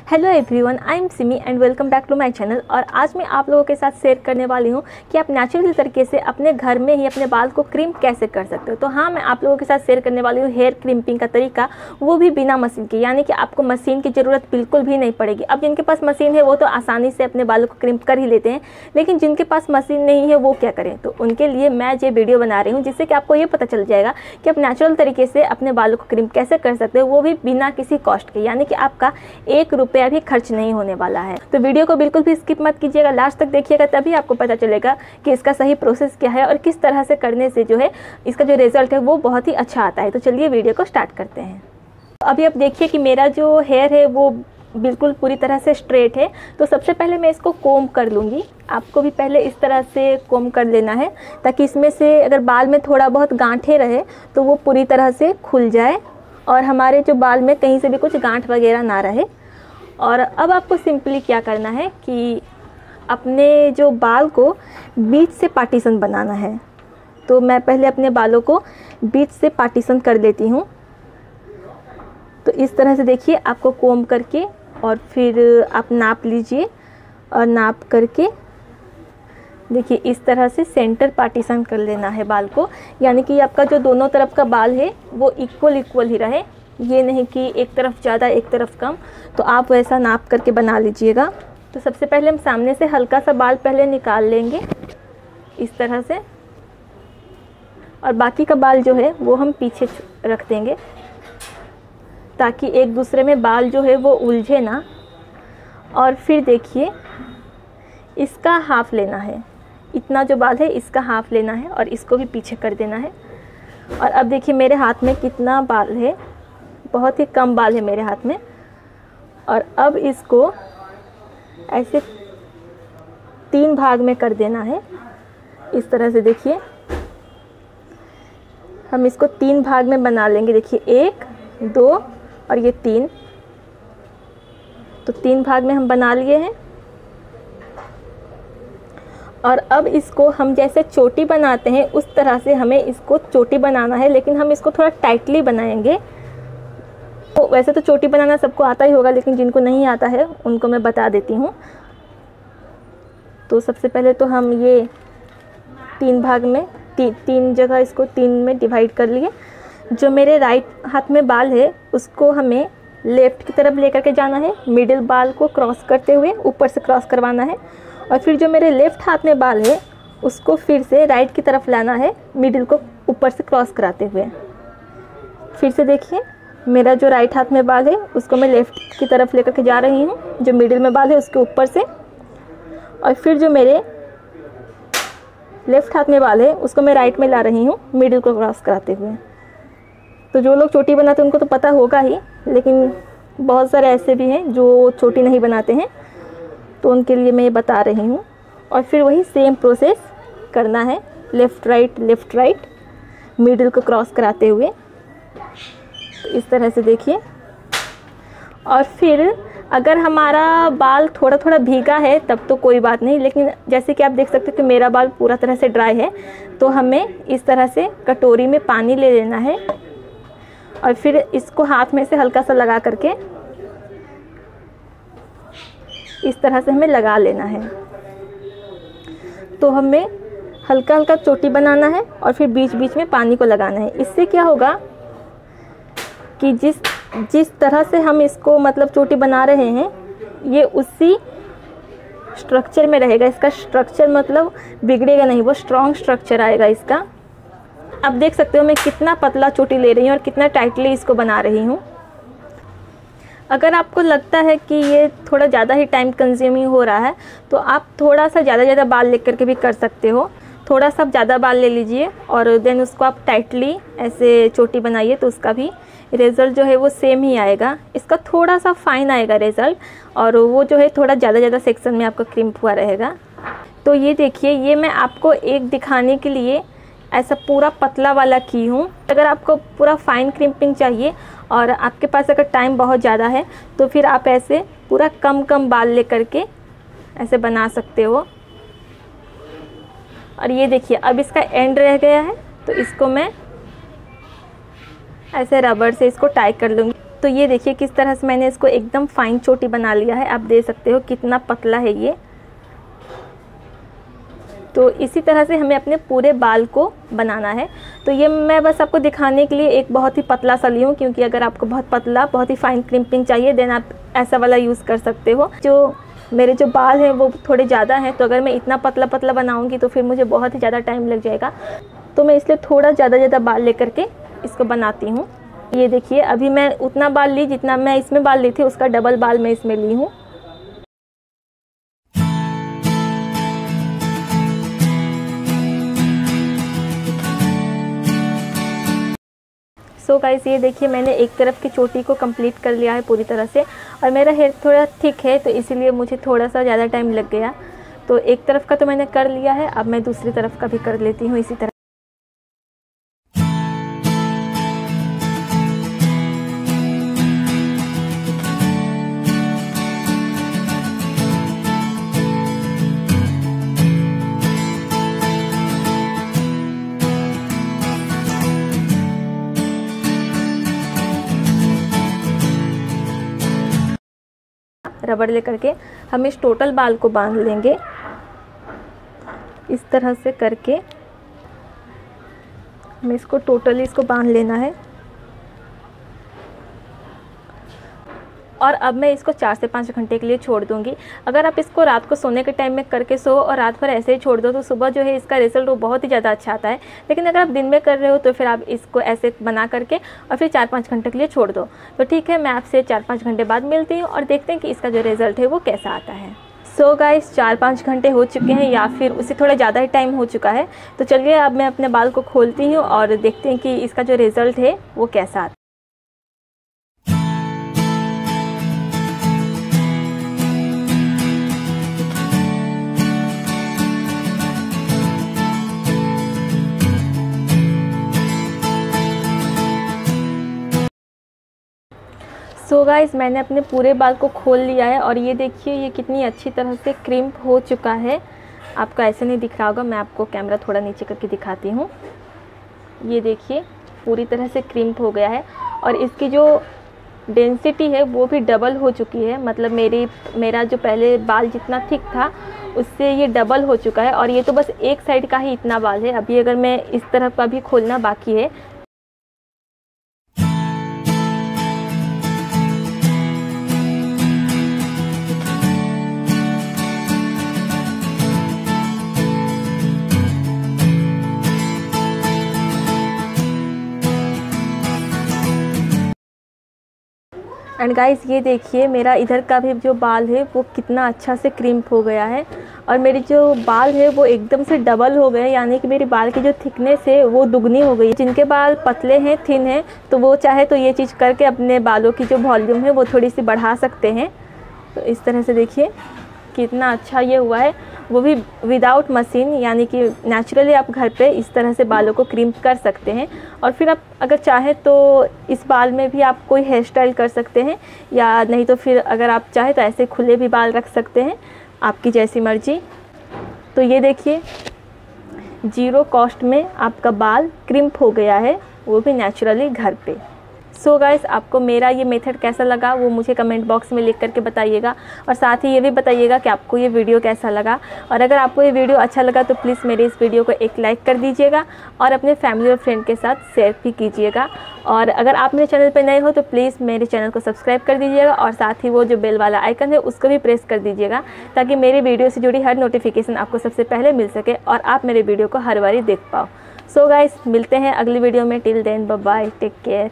Hello everyone, I am Simi and welcome back to my channel. और आज मैं आप लोगों के साथ शेयर करने वाली हूँ कि आप नेचुरल तरीके से अपने घर में ही अपने बाल को क्रिम्प कैसे कर सकते हो। तो हाँ, मैं आप लोगों के साथ शेयर करने वाली हूँ हेयर क्रिम्पिंग का तरीका, वो भी बिना मशीन के, यानी कि आपको मशीन की ज़रूरत बिल्कुल भी नहीं पड़ेगी। अब जिनके पास मशीन है वो तो आसानी से अपने बालों को क्रिम्प कर ही लेते हैं, लेकिन जिनके पास मशीन नहीं है वो क्या करें। तो उनके लिए मैं ये वीडियो बना रही हूँ जिससे कि आपको ये पता चल जाएगा कि आप नेचुरल तरीके से अपने बालों को क्रिम्प कैसे कर सकते हो, वो भी बिना किसी कॉस्ट के, यानी कि आपका 1 रुपया भी खर्च नहीं होने वाला है। तो वीडियो को बिल्कुल भी स्किप मत कीजिएगा, लास्ट तक देखिएगा, तभी आपको पता चलेगा कि इसका सही प्रोसेस क्या है और किस तरह से करने से जो है इसका जो रिजल्ट है वो बहुत ही अच्छा आता है। तो चलिए वीडियो को स्टार्ट करते हैं। अभी आप देखिए कि मेरा जो हेयर है वो बिल्कुल पूरी तरह से स्ट्रेट है। तो सबसे पहले मैं इसको कोम कर लूँगी। आपको भी पहले इस तरह से कोम कर लेना है ताकि इसमें से अगर बाल में थोड़ा बहुत गांठें रहे तो वो पूरी तरह से खुल जाए और हमारे जो बाल में कहीं से भी कुछ गांठ वगैरह ना रहे। और अब आपको सिंपली क्या करना है कि अपने जो बाल को बीच से पार्टीशन बनाना है। तो मैं पहले अपने बालों को बीच से पार्टीशन कर लेती हूँ। तो इस तरह से देखिए, आपको कोम करके और फिर आप नाप लीजिए और नाप करके देखिए इस तरह से सेंटर पार्टीशन कर लेना है बाल को, यानी कि आपका जो दोनों तरफ का बाल है वो इक्वल ही रहे, ये नहीं कि एक तरफ ज़्यादा एक तरफ कम। तो आप वैसा नाप करके बना लीजिएगा। तो सबसे पहले हम सामने से हल्का सा बाल पहले निकाल लेंगे इस तरह से, और बाकी का बाल जो है वो हम पीछे रख देंगे ताकि एक दूसरे में बाल जो है वो उलझे ना। और फिर देखिए इसका हाफ लेना है, इतना जो बाल है इसका हाफ लेना है और इसको भी पीछे कर देना है। और अब देखिए मेरे हाथ में कितना बाल है, बहुत ही कम बाल है मेरे हाथ में। और अब इसको ऐसे 3 भाग में कर देना है इस तरह से। देखिए हम इसको 3 भाग में बना लेंगे। देखिए 1, 2 और ये 3। तो 3 भाग में हम बना लिए हैं। और अब इसको हम जैसे चोटी बनाते हैं उस तरह से हमें इसको चोटी बनाना है, लेकिन हम इसको थोड़ा टाइटली बनाएंगे। तो वैसे तो चोटी बनाना सबको आता ही होगा, लेकिन जिनको नहीं आता है उनको मैं बता देती हूँ। तो सबसे पहले तो हम ये 3 भाग में तीन जगह इसको 3 में डिवाइड कर लिए। जो मेरे राइट हाथ में बाल है उसको हमें लेफ़्ट की तरफ लेकर के जाना है, मिडिल बाल को क्रॉस करते हुए ऊपर से क्रॉस करवाना है। और फिर जो मेरे लेफ़्ट हाथ में बाल है उसको फिर से राइट की तरफ लाना है, मिडिल को ऊपर से क्रॉस कराते हुए। फिर से देखिए मेरा जो राइट हाथ में बाल है उसको मैं लेफ़्ट की तरफ लेकर के जा रही हूँ, जो मिडिल में बाल है उसके ऊपर से। और फिर जो मेरे लेफ़्ट हाथ में बाल है उसको मैं राइट में ला रही हूँ, मिडिल को क्रॉस कराते हुए। तो जो लोग चोटी बनाते हैं उनको तो पता होगा ही, लेकिन बहुत सारे ऐसे भी हैं जो चोटी नहीं बनाते हैं, तो उनके लिए मैं ये बता रही हूँ। और फिर वही सेम प्रोसेस करना है, लेफ़्ट राइट मिडिल को क्रॉस कराते हुए। तो इस तरह से देखिए। और फिर अगर हमारा बाल थोड़ा थोड़ा भीगा है तब तो कोई बात नहीं, लेकिन जैसे कि आप देख सकते हो कि मेरा बाल पूरा तरह से ड्राई है, तो हमें इस तरह से कटोरी में पानी ले लेना है और फिर इसको हाथ में से हल्का सा लगा करके इस तरह से हमें लगा लेना है। तो हमें हल्का हल्का चोटी बनाना है और फिर बीच बीच में पानी को लगाना है। इससे क्या होगा कि जिस तरह से हम इसको मतलब चोटी बना रहे हैं ये उसी स्ट्रक्चर में रहेगा। इसका स्ट्रक्चर मतलब बिगड़ेगा नहीं, वो स्ट्रॉन्ग स्ट्रक्चर आएगा इसका। अब देख सकते हो मैं कितना पतला चोटी ले रही हूँ और कितना टाइटली इसको बना रही हूँ। अगर आपको लगता है कि ये थोड़ा ज़्यादा ही टाइम कंज्यूमिंग हो रहा है तो आप थोड़ा सा ज़्यादा बाल लेकर के भी कर सकते हो। थोड़ा सा ज़्यादा बाल ले लीजिए और देन उसको आप टाइटली ऐसे चोटी बनाइए, तो उसका भी रिज़ल्ट जो है वो सेम ही आएगा। इसका थोड़ा सा फाइन आएगा रिज़ल्ट, और वो जो है थोड़ा ज़्यादा सेक्शन में आपका क्रिम्प हुआ रहेगा। तो ये देखिए, ये मैं आपको एक दिखाने के लिए ऐसा पूरा पतला वाला की हूँ। अगर आपको पूरा फाइन क्रिम्पिंग चाहिए और आपके पास अगर टाइम बहुत ज़्यादा है तो फिर आप ऐसे पूरा कम बाल लेकर के ऐसे बना सकते हो। और ये देखिए अब इसका एंड रह गया है, तो इसको मैं ऐसे रबर से इसको टाई कर लूँगी। तो ये देखिए किस तरह से मैंने इसको एकदम फाइन चोटी बना लिया है। आप देख सकते हो कितना पतला है ये। तो इसी तरह से हमें अपने पूरे बाल को बनाना है। तो ये मैं बस आपको दिखाने के लिए एक बहुत ही पतला सा ली हूँ, क्योंकि अगर आपको बहुत पतला बहुत ही फाइन क्रिम्पिंग चाहिए देन आप ऐसा वाला यूज़ कर सकते हो। जो मेरे जो बाल हैं वो थोड़े ज़्यादा हैं, तो अगर मैं इतना पतला पतला बनाऊँगी तो फिर मुझे बहुत ही ज़्यादा टाइम लग जाएगा। तो मैं इसलिए थोड़ा ज़्यादा बाल लेकर के इसको बनाती हूँ। ये देखिए अभी मैं उतना बाल ली जितना मैं इसमें बाल ली थी, उसका डबल बाल मैं इसमें ली हूँ। सो गाइस ये देखिए मैंने एक तरफ की चोटी को कंप्लीट कर लिया है पूरी तरह से, और मेरा हेयर थोड़ा थिक है तो इसीलिए मुझे थोड़ा सा ज़्यादा टाइम लग गया। तो एक तरफ का तो मैंने कर लिया है, अब मैं दूसरी तरफ का भी कर लेती हूँ इसी तरह। रबड़ लेकर के हम इस टोटल बाल को बांध लेंगे इस तरह से करके। हमें इसको टोटली इसको बांध लेना है। और अब मैं इसको 4 से 5 घंटे के लिए छोड़ दूंगी। अगर आप इसको रात को सोने के टाइम में करके सो और रात भर ऐसे ही छोड़ दो तो सुबह जो है इसका रिजल्ट वो बहुत ही ज़्यादा अच्छा आता है। लेकिन अगर आप दिन में कर रहे हो तो फिर आप इसको ऐसे बना करके और फिर 4-5 घंटे के लिए छोड़ दो। तो ठीक है, मैं आपसे 4-5 घंटे बाद मिलती हूँ और देखते हैं कि इसका जो रिज़ल्ट है वो कैसा आता है। सो गाइस 4-5 घंटे हो चुके हैं या फिर उससे थोड़ा ज़्यादा ही टाइम हो चुका है। तो चलिए अब मैं अपने बाल को खोलती हूँ और देखते हैं कि इसका जो रिज़ल्ट है वो कैसा आता है। सो गाइस मैंने अपने पूरे बाल को खोल लिया है और ये देखिए ये कितनी अच्छी तरह से क्रिम्प हो चुका है। आपको ऐसे नहीं दिख रहा होगा, मैं आपको कैमरा थोड़ा नीचे करके दिखाती हूँ। ये देखिए पूरी तरह से क्रिम्प हो गया है और इसकी जो डेंसिटी है वो भी डबल हो चुकी है। मतलब मेरा जो पहले बाल जितना थिक था उससे ये डबल हो चुका है। और ये तो बस एक साइड का ही इतना बाल है, अभी अगर मैं इस तरफ का भी खोलना बाकी है। एंड गाइस ये देखिए मेरा इधर का भी जो बाल है वो कितना अच्छा से क्रिम्प हो गया है और मेरी जो बाल है वो एकदम से डबल हो गए, यानी कि मेरी बाल की जो थिकनेस है वो दुगनी हो गई। जिनके बाल पतले हैं, थिन हैं, तो वो चाहे तो ये चीज़ करके अपने बालों की जो वॉल्यूम है वो थोड़ी सी बढ़ा सकते हैं। तो इस तरह से देखिए कितना अच्छा ये हुआ है, वो भी विदाउट मशीन, यानी कि नेचुरली आप घर पे इस तरह से बालों को क्रिम्प कर सकते हैं। और फिर आप अगर चाहें तो इस बाल में भी आप कोई हेयर स्टाइल कर सकते हैं, या नहीं तो फिर अगर आप चाहें तो ऐसे खुले भी बाल रख सकते हैं, आपकी जैसी मर्जी। तो ये देखिए 0 कॉस्ट में आपका बाल क्रिम्प हो गया है, वो भी नेचुरली घर पे। सो गाइस आपको मेरा ये मेथड कैसा लगा वो मुझे कमेंट बॉक्स में लिख करके बताइएगा, और साथ ही ये भी बताइएगा कि आपको ये वीडियो कैसा लगा। और अगर आपको ये वीडियो अच्छा लगा तो प्लीज़ मेरे इस वीडियो को एक लाइक कर दीजिएगा और अपने फैमिली और फ्रेंड के साथ शेयर भी कीजिएगा। और अगर आप मेरे चैनल पर नए हो तो प्लीज़ मेरे चैनल को सब्सक्राइब कर दीजिएगा और साथ ही वो जो बेल वाला आइकन है उसको भी प्रेस कर दीजिएगा, ताकि मेरे वीडियो से जुड़ी हर नोटिफिकेशन आपको सबसे पहले मिल सके और आप मेरे वीडियो को हर बारी देख पाओ। सो गाइस मिलते हैं अगली वीडियो में। Till then bye bye, take care.